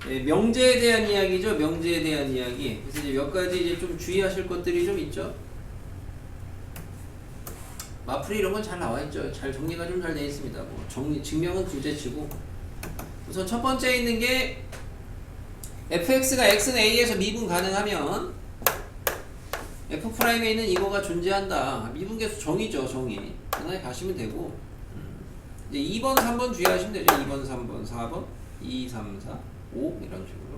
명제에 대한 이야기죠. 명제에 대한 이야기. 그래서 이제 몇 가지 이제 좀 주의하실 것들이 좀 있죠. 마플이 이런 건 잘 나와 있죠. 잘 정리가 좀 잘 되어 있습니다. 뭐 증명은 둘째치고. 우선 첫 번째 있는 게 fx가 x는 a에서 미분 가능하면 f'에 있는 이거가 존재한다. 미분계수 정의죠. 정의. 하나에 가시면 되고. 이제 2번, 3번 주의하시면 되죠. 2번, 3번, 4번, 2, 3, 4, 5 이런 식으로.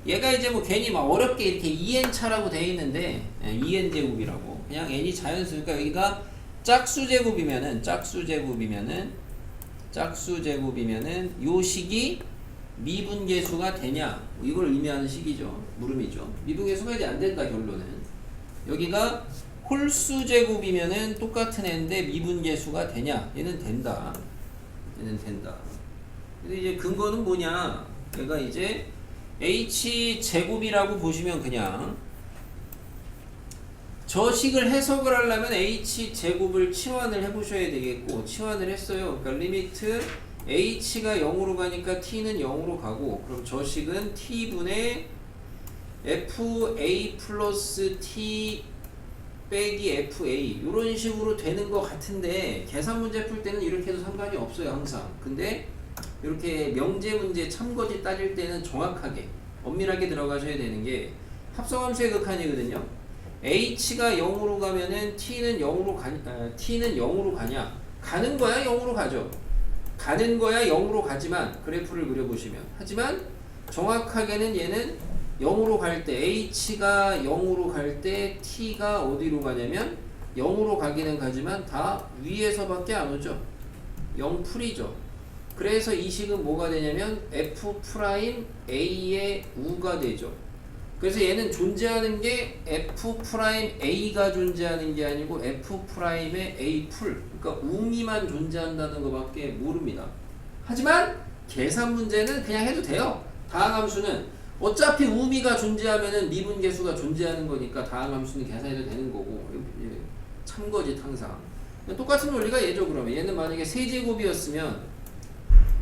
얘가 이제 뭐 괜히 막 어렵게 이렇게 2n 차라고 되어 있는데 2n 제곱이라고. 그냥 n이 자연수니까 여기가 짝수제곱이면은 요 식이 미분계수가 되냐 이걸 의미하는 식이죠. 물음이죠. 미분계수가 이제 안 된다 결론은. 여기가 홀수제곱이면은 똑같은 애인데 미분계수가 되냐? 얘는 된다. 얘는 된다. 근데 이제 근거는 뭐냐? 얘가 이제 h제곱이라고 보시면 그냥 저 식을 해석을 하려면 h제곱을 치환을 해보셔야 되겠고, 치환을 했어요. 그러니까 리미트 h가 0으로 가니까 t는 0으로 가고, 그럼 저 식은 t분의 fa 플러스 t 빼기 fa 이런 식으로 되는 것 같은데, 계산 문제 풀 때는 이렇게 해도 상관이 없어요 항상. 근데 이렇게 명제 문제 참고지 따질 때는 정확하게 엄밀하게 들어가셔야 되는 게 합성함수의 극한이거든요. h가 0으로 가면은 t는 0으로 가냐? 가는 거야 0으로 가죠. 가는 거야 0으로 가지만 그래프를 그려보시면, 하지만 정확하게는 얘는 0으로 갈 때, h가 0으로 갈 때 t가 어디로 가냐면 0으로 가기는 가지만 다 위에서밖에 안 오죠. 0풀이죠. 그래서 이 식은 뭐가 되냐면 f'A의 우가 되죠. 그래서 얘는 존재하는 게 f'A가 존재하는 게 아니고 f'의 A풀, 그러니까 우미만 존재한다는 것밖에 모릅니다. 하지만 계산 문제는 그냥 해도 돼요. 다항함수는 어차피 우미가 존재하면은 미분계수가 존재하는 거니까 다항함수는 계산해도 되는 거고, 참거짓 항상. 똑같은 논리가 얘죠. 그러면 얘는 만약에 세제곱이었으면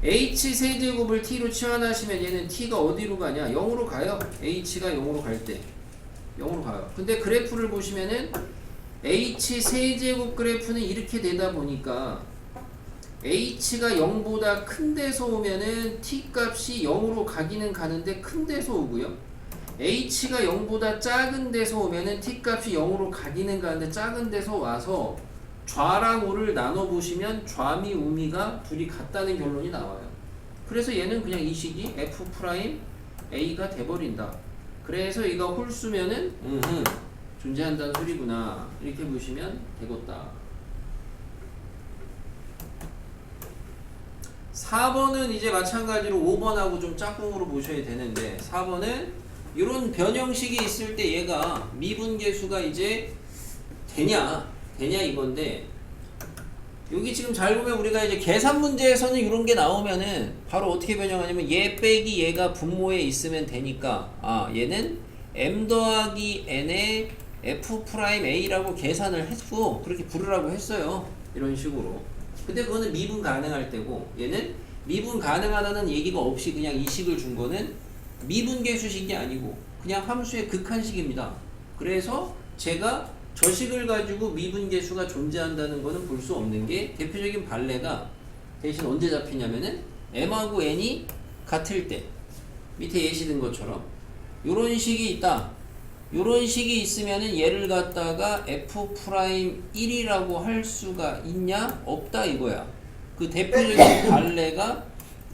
h 세제곱을 t로 치환하시면 얘는 t가 어디로 가냐? 0으로 가요. h가 0으로 갈 때 0으로 가요. 근데 그래프를 보시면은 h 세제곱 그래프는 이렇게 되다 보니까 h가 0보다 큰 데서 오면은 t 값이 0으로 가기는 가는데 큰 데서 오고요. h가 0보다 작은 데서 오면은 t 값이 0으로 가기는 가는데 작은 데서 와서 좌랑 우를 나눠보시면 좌미 우미가 둘이 같다는 결론이 나와요. 그래서 얘는 그냥 이 식이 f'A가 돼버린다. 그래서 얘가 홀수면은 존재한다는 소리구나, 이렇게 보시면 되겠다. 4번은 이제 마찬가지로 5번하고 좀 짝꿍으로 보셔야 되는데, 4번은 이런 변형식이 있을 때 얘가 미분계수가 이제 되냐 이건데, 여기 지금 잘 보면 우리가 이제 계산 문제에서는 이런 게 나오면은 바로 어떻게 변형하냐면 얘 빼기 얘가 분모에 있으면 되니까, 얘는 m 더하기 n의 f'A라고 계산을 했고 그렇게 부르라고 했어요. 이런 식으로. 근데 그거는 미분 가능할 때고, 얘는 미분 가능하다는 얘기가 없이 그냥 이 식을 준 거는 미분계수식이 아니고 그냥 함수의 극한식입니다. 그래서 제가 저 식을 가지고 미분계수가 존재한다는 거는 볼 수 없는 게, 대표적인 발레가 대신 언제 잡히냐면은 m하고 n이 같을 때, 밑에 예시든 것처럼 요런 식이 있다. 요런 식이 있으면은 얘를 갖다가 f'1이라고 할 수가 있냐? 없다 이거야. 그 대표적인 발레가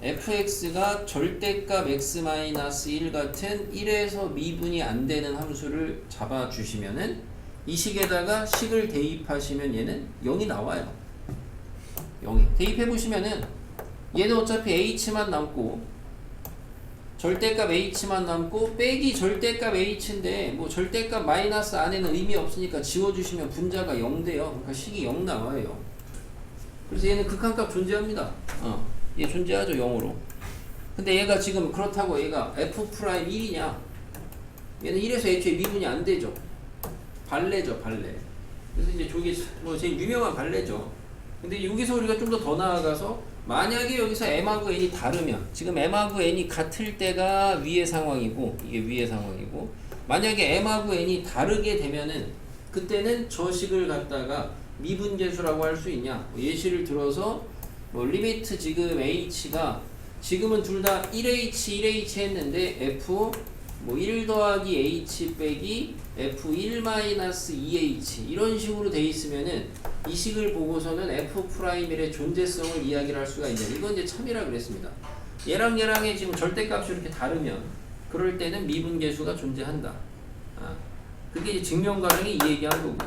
fx가 절대값 x-1 같은 1에서 미분이 안 되는 함수를 잡아주시면은 이 식에다가 식을 대입하시면 얘는 0이 나와요. 0이. 대입해보시면은 얘는 어차피 h만 남고 절대값 h만 남고 빼기 절대값 h인데, 뭐 절대값 마이너스 안에는 의미 없으니까 지워주시면 분자가 0 돼요. 그러니까 식이 0 나와요. 그래서 얘는 극한값 존재합니다. 얘 존재하죠 0으로. 근데 얘가 지금 그렇다고 얘가 f'1이냐? 얘는 1에서 애초에 미분이 안 되죠. 발레죠, 발레. 그래서 이제 저게 뭐 제일 유명한 발레죠. 근데 여기서 우리가 좀 더 나아가서 만약에 여기서 m하고 n이 다르면 지금 m하고 n이 같을 때가 위의 상황이고 이게 위의 상황이고 만약에 m하고 n이 다르게 되면은 그때는 저 식을 갖다가 미분계수라고 할 수 있냐 예시를 들어서 뭐 리미트 지금 h가 지금은 둘 다 1h 1h 했는데 f 뭐 1 더하기 h 빼기 f1 마이너스 2h 이런 식으로 돼 있으면은 이 식을 보고서는 f'의 존재성을 이야기를 할 수가 있냐 이건 이제 참이라 그랬습니다. 얘랑 얘랑의 지금 절대값이 이렇게 다르면 그럴 때는 미분계수가 존재한다. 그게 이제 증명가능이 이 얘기한 거고.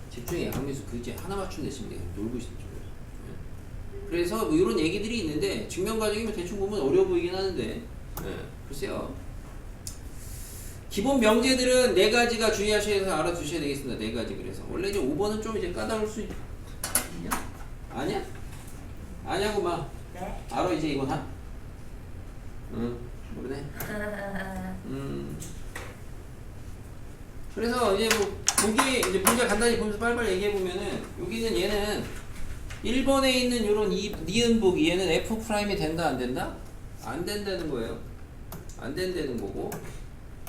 집중해 강민수 그게 하나 맞춘 대신 내가 놀고 있어. 그래서 뭐 이런 얘기들이 있는데 증명과정이면 대충 보면 어려워 보이긴 하는데 글쎄요. 기본 명제들은 네 가지가 주의하셔서 알아두셔야 되겠습니다. 네 가지. 그래서 원래 이제 5번은 좀 이제 까다로울 수 있냐? 아니야? 아냐고 막. 네. 알아 이제 이건 하? 응 모르네. 그래서 이제 뭐 보기 이제 문제 간단히 보면서 빨리빨리 얘기해 보면은 여기는 얘는 1번에 있는 요런 이 니은 보기 얘는 F'이 된다 안 된다? 안 된다는 거예요. 안 된다는 거고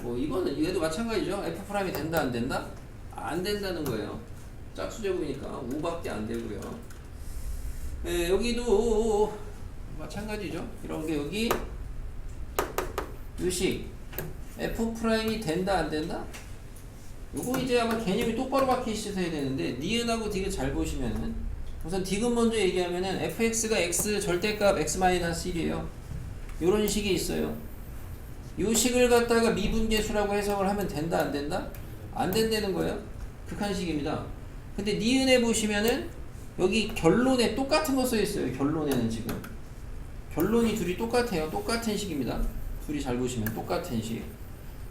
뭐 이거는 얘도 마찬가지죠. F'이 된다 안 된다? 안 된다는 거예요. 짝수제곱이니까 5밖에 안 되고요. 예, 여기도 마찬가지죠. 이런 게 여기 요식 F'이 된다 안 된다? 요거 이제 아마 개념이 똑바로 박혀 있어야 되는데 니은하고 디귿 잘 보시면은 우선 디귿 먼저 얘기하면은 fx가 x 절대값 x-1이에요. 요런 식이 있어요. 요 식을 갖다가 미분계수라고 해석을 하면 된다 안 된다? 안 된다는 거예요. 극한식입니다. 근데 니은에 보시면은 여기 결론에 똑같은 거 써 있어요. 결론에는 지금 결론이 둘이 똑같아요. 똑같은 식입니다. 둘이 잘 보시면 똑같은 식.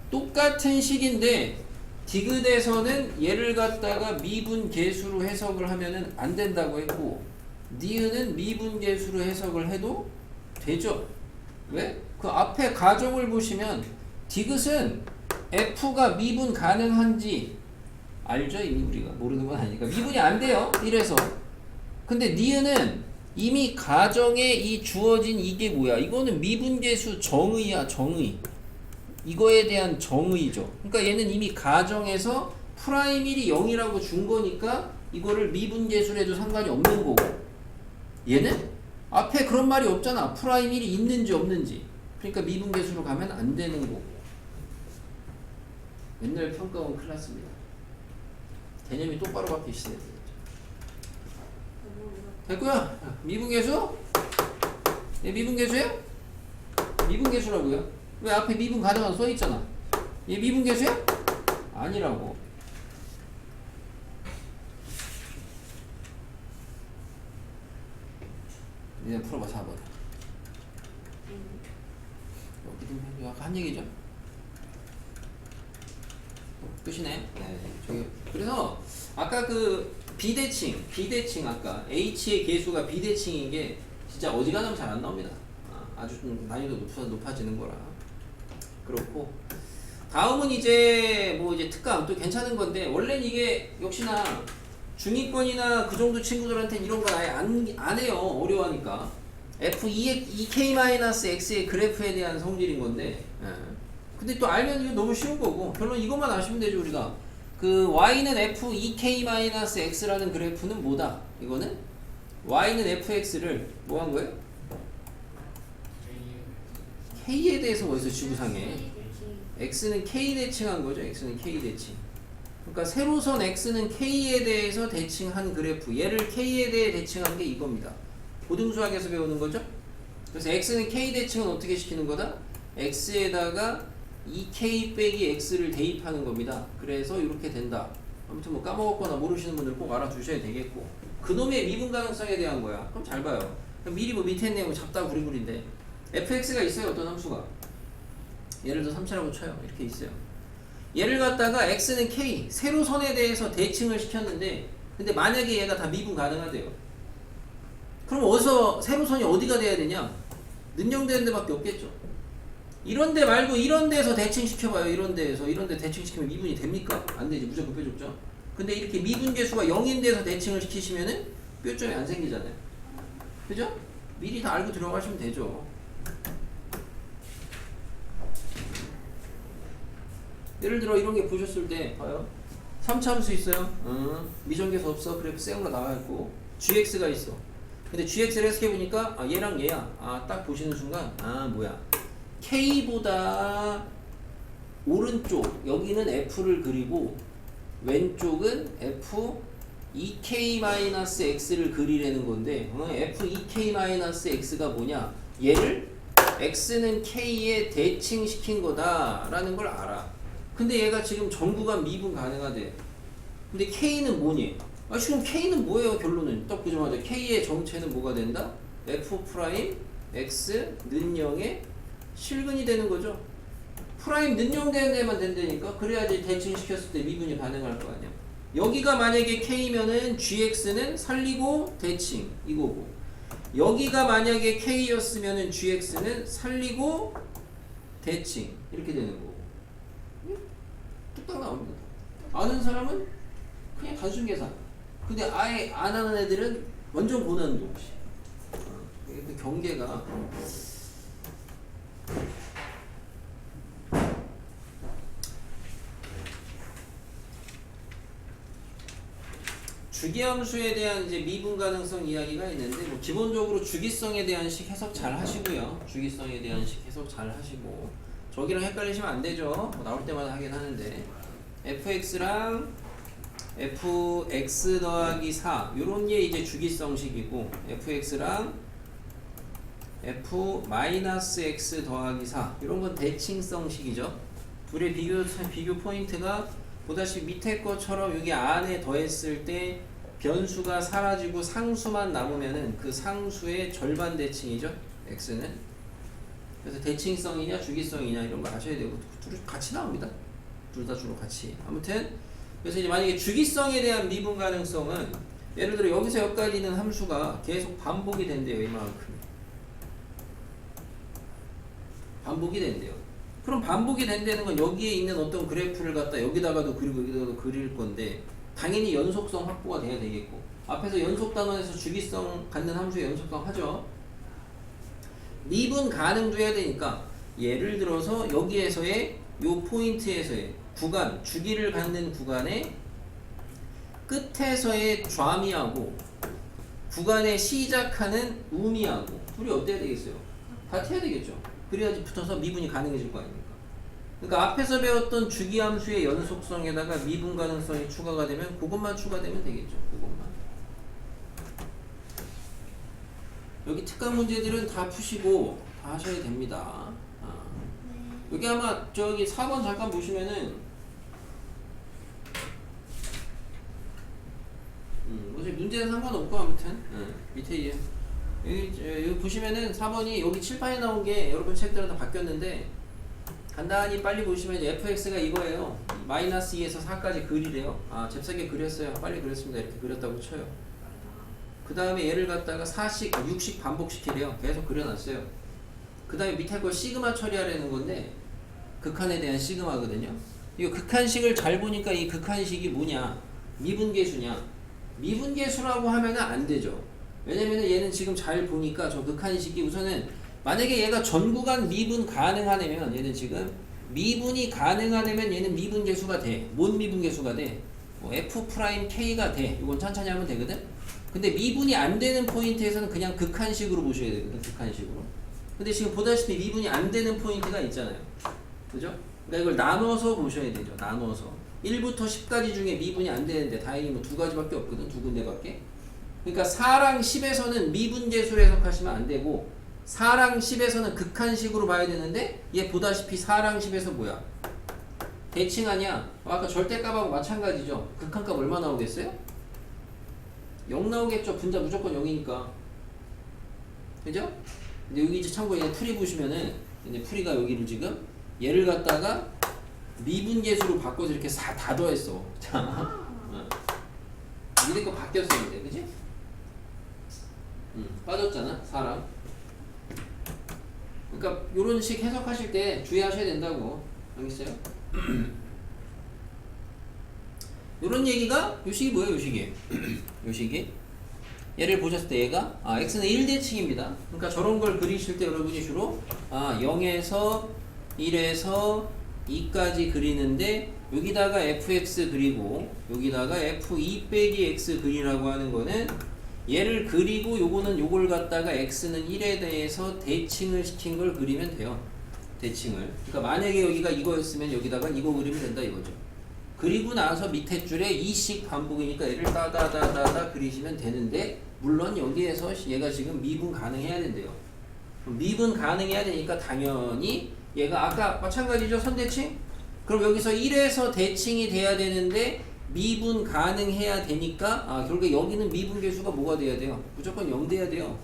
똑같은 식인데 디귿에서는 얘를 갖다가 미분계수로 해석을 하면은 안 된다고 했고 니은은 미분계수로 해석을 해도 되죠. 왜? 그 앞에 가정을 보시면 디귿은 f가 미분 가능한지 알죠? 이미 우리가 모르는 건 아니니까 미분이 안 돼요. 이래서 근데 니은은 이미 가정에 이 주어진 이게 뭐야? 이거는 미분계수 정의야. 정의. 이거에 대한 정의죠. 그러니까 얘는 이미 가정에서 프라이밀이 0이라고 준 거니까 이거를 미분계수로 해도 상관이 없는 거고 얘는 앞에 그런 말이 없잖아. 프라이밀이 있는지 없는지. 그러니까 미분계수로 가면 안 되는 거고. 옛날 평가원 클래스입니다. 개념이 똑바로 박혀 있어야 되겠죠. 됐고요. 미분계수? 얘 미분계수예요? 미분계수라고요? 왜 앞에 미분 가능한 써 있잖아. 얘 미분계수야? 아니라고. 이제 풀어봐 4번. 여기도 한 얘기죠. 끝이네. 네. 저기 그래서 아까 그 비대칭 아까 H의 계수가 비대칭인 게 진짜 어지간하면 잘 안 나옵니다. 아주 좀 난이도 높아지는 거라. 그렇고 다음은 이제 뭐 이제 특강 또 괜찮은 건데 원래는 이게 역시나 중위권이나 그 정도 친구들한테는 이런 거 아예 안 해요. 어려워하니까 f2k-x의 그래프에 대한 성질인 건데 근데 또 알면 이거 너무 쉬운 거고 결론 이것만 아시면 되죠. 우리가 그 y는 f2k-x라는 그래프는 뭐다? 이거는 y는 fx를 뭐 한 거예요? K에 대해서 어디서 지구상에 X는 K 대칭한 거죠. X는 K 대칭. 그러니까 세로선 X는 K에 대해서 대칭한 그래프. 얘를 K에 대해 대칭한 게 이겁니다. 고등수학에서 배우는 거죠. 그래서 X는 K 대칭은 어떻게 시키는 거다? X에다가 2K 빼기 X를 대입하는 겁니다. 그래서 이렇게 된다. 아무튼 뭐 까먹었거나 모르시는 분들 꼭 알아두셔야 되겠고 그놈의 미분 가능성에 대한 거야. 그럼 잘 봐요. 미리 뭐 밑에 내용 잡다 구리구리인데 fx가 있어요. 어떤 함수가 예를 들어 3차라고 쳐요. 이렇게 있어요. 얘를 갖다가 x는 k 세로선에 대해서 대칭을 시켰는데 근데 만약에 얘가 다 미분 가능하대요. 그럼 어디서 세로선이 어디가 돼야 되냐? 능령되는 데밖에 없겠죠. 이런 데 말고 이런 데서 대칭 시켜봐요. 이런 데 대칭 시키면 미분이 됩니까? 안 되지. 무조건 빼줬죠. 근데 이렇게 미분계수가 0인데서 대칭을 시키시면은 뾰점이 안 생기잖아요. 그죠? 미리 다 알고 들어가시면 되죠. 예를 들어 이런 게 보셨을 때 봐요. 3차함수 있어요. 미정계수 없어. 그래프 쌩으로 나와있고 gx가 있어. 근데 gx를 해석해보니까 얘랑 얘야. 딱 보시는 순간 뭐야, k보다 오른쪽 여기는 f를 그리고 왼쪽은 f 2k-x를 그리려는 건데 f 2k-x가 뭐냐, 얘를 x는 k에 대칭시킨 거다라는 걸 알아. 근데 얘가 지금 전구간 미분 가능하대. 근데 k는 뭐니? 지금 k는 뭐예요? 결론은 딱 보자마자 k의 정체는 뭐가 된다? f 프라임 x 는 0에 실근이 되는 거죠. 프라임 는 0 되는 데만 된다니까. 그래야지 대칭시켰을 때 미분이 가능할 거 아니야. 여기가 만약에 k면은 gx는 살리고 대칭 이거고, 여기가 만약에 k였으면은 gx는 살리고 대칭 이렇게 되는 거고. 뚝딱 나옵니다. 아는 사람은 그냥 단순 계산. 근데 아예 안 하는 애들은 완전 고난도. 그 경계가 주기함수에 대한 이제 미분 가능성 이야기가 있는데, 뭐 기본적으로 주기성에 대한 식 해석 잘 하시고요. 주기성에 대한 식 해석 잘 하시고, 저기랑 헷갈리시면 안 되죠. 뭐 나올 때마다 하긴 하는데, fx랑 fx 더하기 4 요런 게 이제 주기성식이고, fx랑 f 마이너스 x 더하기 4 이런 건 대칭성식이죠. 둘의 비교 포인트가 보다시피 밑에 것처럼 여기 안에 더했을 때 변수가 사라지고 상수만 남으면은 그 상수의 절반 대칭이죠, x는. 그래서 대칭성이냐 주기성이냐 이런 거 아셔야 되고, 둘이 같이 나옵니다. 둘 다 주로 같이. 아무튼 그래서 이제 만약에 주기성에 대한 미분 가능성은, 예를 들어 여기서 여기까지 있는 함수가 계속 반복이 된대요. 이만큼 반복이 된대요. 그럼 반복이 된다는 건 여기에 있는 어떤 그래프를 갖다 여기다가도 그리고 여기다가도 그릴 건데, 당연히 연속성 확보가 돼야 되겠고, 앞에서 연속 단원에서 주기성 갖는 함수의 연속성 하죠. 미분 가능도 해야 되니까, 예를 들어서 여기에서의 요 포인트에서의 구간, 주기를 갖는 구간의 끝에서의 좌미하고 구간에 시작하는 우미하고 둘이 어때야 되겠어요? 같아야 되겠죠. 그래야지 붙어서 미분이 가능해질 거 아닙니까? 그러니까 앞에서 배웠던 주기함수의 연속성에다가 미분 가능성이 추가가 되면 그것만 추가되면 되겠죠. 그것만. 여기 특강 문제들은 다 푸시고 다 하셔야 됩니다. 여기 아마 저기 4번 잠깐 보시면은 어차피 문제는 상관없고, 아무튼 밑에 여기 보시면은 4번이 여기 칠판에 나온 게 여러분 책들은 다 바뀌었는데, 간단히 빨리 보시면 이제 fx가 이거예요. 마이너스 2에서 4까지 그리래요. 잽싸게 그렸어요. 빨리 그렸습니다. 이렇게 그렸다고 쳐요. 그 다음에 얘를 갖다가 4씩 6씩 반복시키래요. 계속 그려놨어요. 그 다음에 밑에 거 시그마 처리하려는 건데, 극한에 대한 시그마거든요. 이거 극한식을 잘 보니까 이 극한식이 뭐냐, 미분계수냐. 미분계수라고 하면은 안 되죠. 왜냐면은 얘는 지금 잘 보니까 저 극한식이 우선은, 만약에 얘가 전구간 미분 가능하냐면, 얘는 지금 미분이 가능하냐면 얘는 미분계수가 돼. 뭔 미분계수가 돼? 뭐 f 프라임 k가 돼. 이건 천천히 하면 되거든. 근데 미분이 안 되는 포인트에서는 그냥 극한식으로 보셔야 되거든. 극한식으로. 근데 지금 보다시피 미분이 안 되는 포인트가 있잖아요. 그죠? 그러니까 이걸 나눠서 보셔야 되죠. 나눠서 1부터 10까지 중에 미분이 안 되는데, 다행히 뭐 두 가지밖에 없거든. 두 군데밖에. 그러니까 4랑 10에서는 미분계수로 해석하시면 안 되고, 4랑 10에서는 극한식으로 봐야 되는데, 얘 보다시피 4랑 10에서 뭐야? 대칭하냐? 아까 절대값하고 마찬가지죠. 극한값 얼마 나오겠어요? 0 나오겠죠. 분자 무조건 0이니까. 그죠? 근데 여기 이제 참고로 얘 풀이 보시면은, 이제 풀이가 여기를 지금 얘를 갖다가 미분계수로 바꿔서 이렇게 다 더했어. 자, 밑에 거 바뀌었어, 이제. 그지? 빠졌잖아, 4랑. 그러니까 요런 식 해석하실 때 주의하셔야 된다고. 알겠어요? 요런 얘기가 요 식이 뭐예요? 요 식이 요 식이 얘를 보셨을 때 얘가 x는 1대칭입니다. 그러니까 저런 걸 그리실 때 여러분이 주로 0에서 1에서 2까지 그리는데 여기다가 fx 그리고 여기다가 f2 빼기 x 그리라고 하는 거는 얘를 그리고 요거는 요걸 갖다가 x는 1에 대해서 대칭을 시킨 걸 그리면 돼요. 대칭을. 그러니까 만약에 여기가 이거였으면 여기다가 이거 그리면 된다 이거죠. 그리고 나서 밑에 줄에 이식 반복이니까 얘를 따다다다다 그리시면 되는데 물론 여기에서 얘가 지금 미분 가능해야 된대요. 미분 가능해야 되니까 당연히 얘가 아까 마찬가지죠. 선대칭? 그럼 여기서 1에서 대칭이 돼야 되는데 미분 가능해야 되니까 결국에 여기는 미분 계수가 뭐가 돼야 돼요? 무조건 0 돼야 돼요.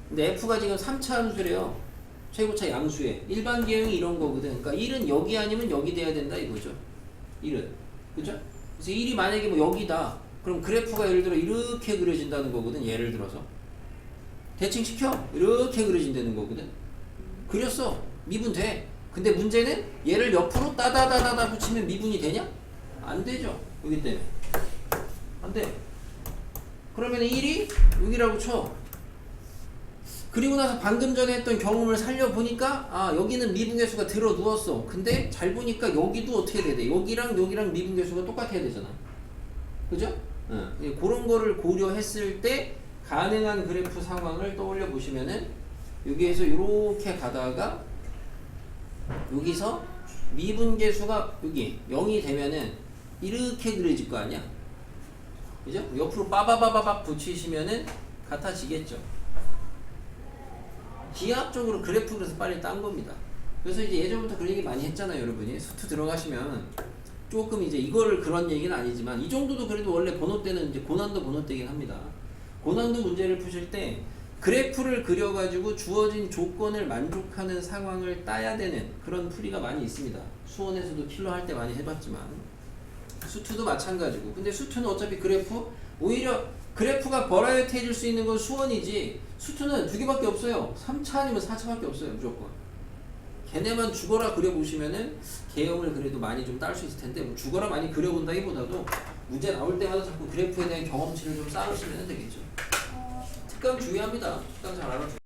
근데 f가 지금 3차 함수래요. 최고차 양수에 일반 계형이 이런 거거든. 그러니까 1은 여기 아니면 여기 돼야 된다 이거죠. 1은 그죠? 그래서 1이 만약에 뭐 여기다 그럼 그래프가 예를 들어 이렇게 그려진다는 거거든. 예를 들어서 대칭시켜 이렇게 그려진다는 거거든. 그렸어 미분 돼. 근데 문제는 얘를 옆으로 따다다다다 붙이면 미분이 되냐? 안 되죠. 여기 때문에 안 돼. 그러면 1이 6이라고 쳐. 그리고 나서 방금 전에 했던 경험을 살려보니까 여기는 미분계수가 들어 누웠어. 근데 잘 보니까 여기도 어떻게 돼야 돼? 여기랑 여기랑 미분계수가 똑같아야 되잖아. 그죠? 그런 거를 고려했을 때 가능한 그래프 상황을 떠올려 보시면은 여기에서 이렇게 가다가 여기서 미분계수가 여기 0이 되면은 이렇게 그려질 거 아니야? 그죠? 옆으로 빠바바바박 붙이시면은 같아지겠죠. 기하학적으로 그래프 그래서 빨리 딴 겁니다. 그래서 이제 예전부터 그런 얘기 많이 했잖아요, 여러분이. 수트 들어가시면 조금 이제 이거를 그런 얘기는 아니지만 이 정도도 그래도 원래 번호 때는 이제 고난도 번호 때긴 합니다. 고난도 문제를 푸실 때 그래프를 그려가지고 주어진 조건을 만족하는 상황을 따야 되는 그런 풀이가 많이 있습니다. 수원에서도 킬러 할 때 많이 해봤지만 수투도 마찬가지고. 근데 수투는 어차피 그래프 오히려 그래프가 버라이어티해질 수 있는 건 수원이지 수투는 두 개밖에 없어요. 3차 아니면 4차밖에 없어요. 무조건. 걔네만 죽어라 그려보시면은 개형을 그래도 많이 좀 딸 수 있을 텐데 뭐 죽어라 많이 그려본다기보다도 문제 나올 때마다 자꾸 그래프에 대한 경험치를 좀 쌓으시면 되겠죠. 특강 중요합니다. 특강 잘 알아두세요.